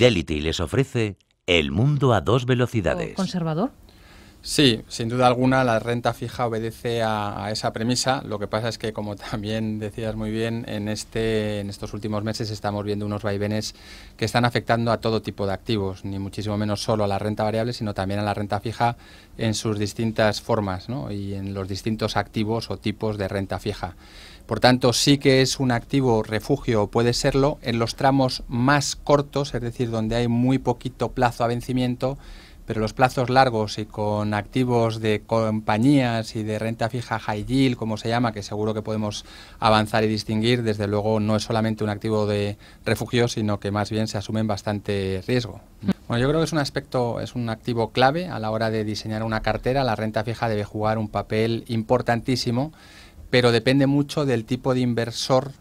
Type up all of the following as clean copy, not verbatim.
Fidelity les ofrece el mundo a dos velocidades. ¿Conservador? Sí, sin duda alguna la renta fija obedece a esa premisa. Lo que pasa es que, como también decías muy bien, en estos últimos meses estamos viendo unos vaivenes que están afectando a todo tipo de activos, ni muchísimo menos solo a la renta variable, sino también a la renta fija en sus distintas formas, ¿no? Y en los distintos activos o tipos de renta fija. Por tanto, sí que es un activo refugio, puede serlo, en los tramos más cortos, es decir, donde hay muy poquito plazo a vencimiento, pero los plazos largos y con activos de compañías y de renta fija high yield, como se llama, que seguro que podemos avanzar y distinguir, desde luego no es solamente un activo de refugio, sino que más bien se asumen bastante riesgo. Bueno, yo creo que es un aspecto, es un activo clave a la hora de diseñar una cartera. La renta fija debe jugar un papel importantísimo, pero depende mucho del tipo de inversor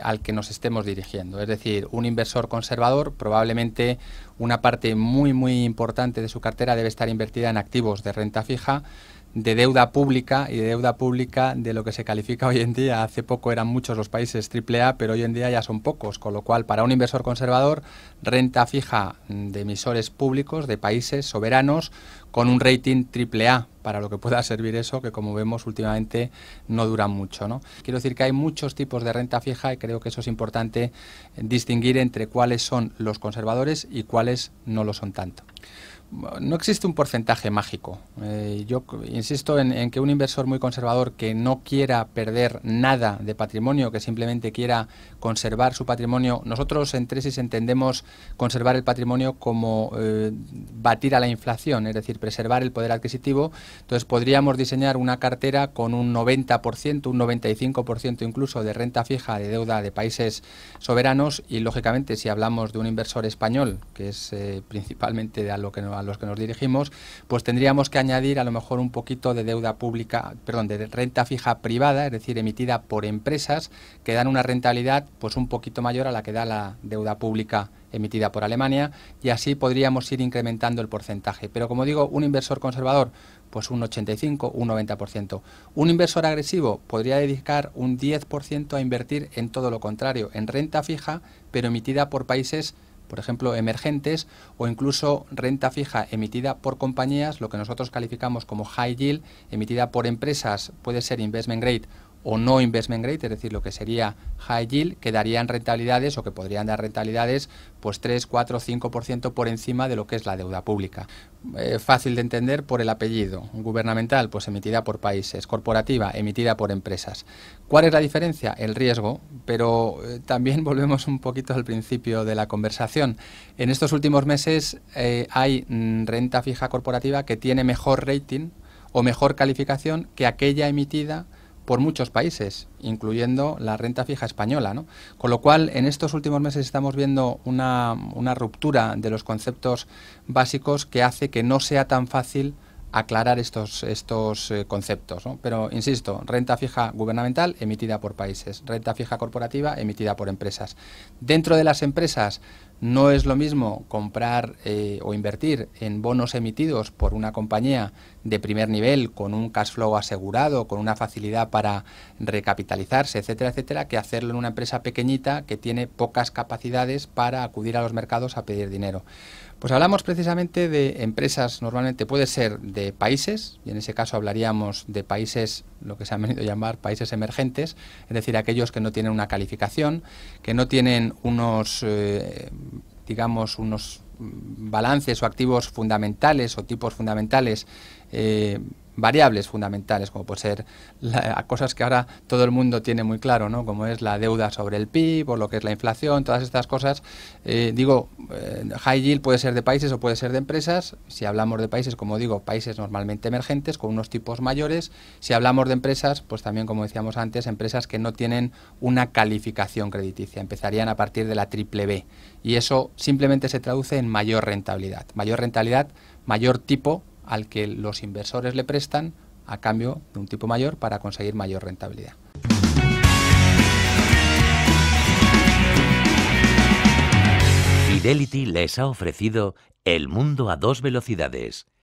al que nos estemos dirigiendo. Es decir, un inversor conservador, probablemente una parte muy importante de su cartera debe estar invertida en activos de renta fija, de deuda pública y de deuda pública de lo que se califica hoy en día. Hace poco eran muchos los países AAA, pero hoy en día ya son pocos, con lo cual para un inversor conservador, renta fija de emisores públicos, de países soberanos, con un rating AAA, para lo que pueda servir eso, que como vemos últimamente no duran mucho, ¿no? Quiero decir que hay muchos tipos de renta fija y creo que eso es importante distinguir entre cuáles son los conservadores y cuáles no lo son tanto. No existe un porcentaje mágico. Yo insisto en que un inversor muy conservador que no quiera perder nada de patrimonio, que simplemente quiera conservar su patrimonio, nosotros en Tresis entendemos conservar el patrimonio como batir a la inflación, es decir, preservar el poder adquisitivo. Entonces podríamos diseñar una cartera con un 90%, un 95% incluso de renta fija de deuda de países soberanos y, lógicamente, si hablamos de un inversor español, que es principalmente a los que nos dirigimos, pues tendríamos que añadir a lo mejor un poquito de deuda pública, perdón, de renta fija privada, es decir, emitida por empresas que dan una rentabilidad pues un poquito mayor a la que da la deuda pública emitida por Alemania, y así podríamos ir incrementando el porcentaje. Pero como digo, un inversor conservador, pues un 85, un 90%. Un inversor agresivo podría dedicar un 10% a invertir en todo lo contrario, en renta fija, pero emitida por países, por ejemplo, emergentes, o incluso renta fija emitida por compañías, lo que nosotros calificamos como high yield, emitida por empresas, puede ser investment grade o no investment grade, es decir, lo que sería high yield, que darían rentabilidades o que podrían dar rentabilidades pues 3, 4, 5% por encima de lo que es la deuda pública. Fácil de entender por el apellido. Gubernamental, pues emitida por países. Corporativa, emitida por empresas. ¿Cuál es la diferencia? El riesgo, pero también volvemos un poquito al principio de la conversación. En estos últimos meses hay renta fija corporativa que tiene mejor rating o mejor calificación que aquella emitida por muchos países, incluyendo la renta fija española, ¿no? Con lo cual, en estos últimos meses estamos viendo una ruptura de los conceptos básicos que hace que no sea tan fácil aclarar estos conceptos, ¿no? Pero, insisto, renta fija gubernamental emitida por países, renta fija corporativa emitida por empresas. Dentro de las empresas no es lo mismo comprar o invertir en bonos emitidos por una compañía de primer nivel, con un cash flow asegurado, con una facilidad para recapitalizarse, etcétera, etcétera, que hacerlo en una empresa pequeñita que tiene pocas capacidades para acudir a los mercados a pedir dinero. Pues hablamos precisamente de empresas, normalmente puede ser de países, y en ese caso hablaríamos de países, lo que se han venido a llamar países emergentes, es decir, aquellos que no tienen una calificación, que no tienen unos balances o activos fundamentales o tipos fundamentales, variables fundamentales, como puede ser cosas que ahora todo el mundo tiene muy claro, ¿no? Como es la deuda sobre el PIB o lo que es la inflación, todas estas cosas. High yield puede ser de países o puede ser de empresas. Si hablamos de países, como digo, países normalmente emergentes con unos tipos mayores. Si hablamos de empresas, pues también, como decíamos antes, empresas que no tienen una calificación crediticia, empezarían a partir de la triple B, y eso simplemente se traduce en mayor rentabilidad, mayor tipo al que los inversores le prestan a cambio de un tipo mayor para conseguir mayor rentabilidad. Fidelity les ha ofrecido el mundo a dos velocidades.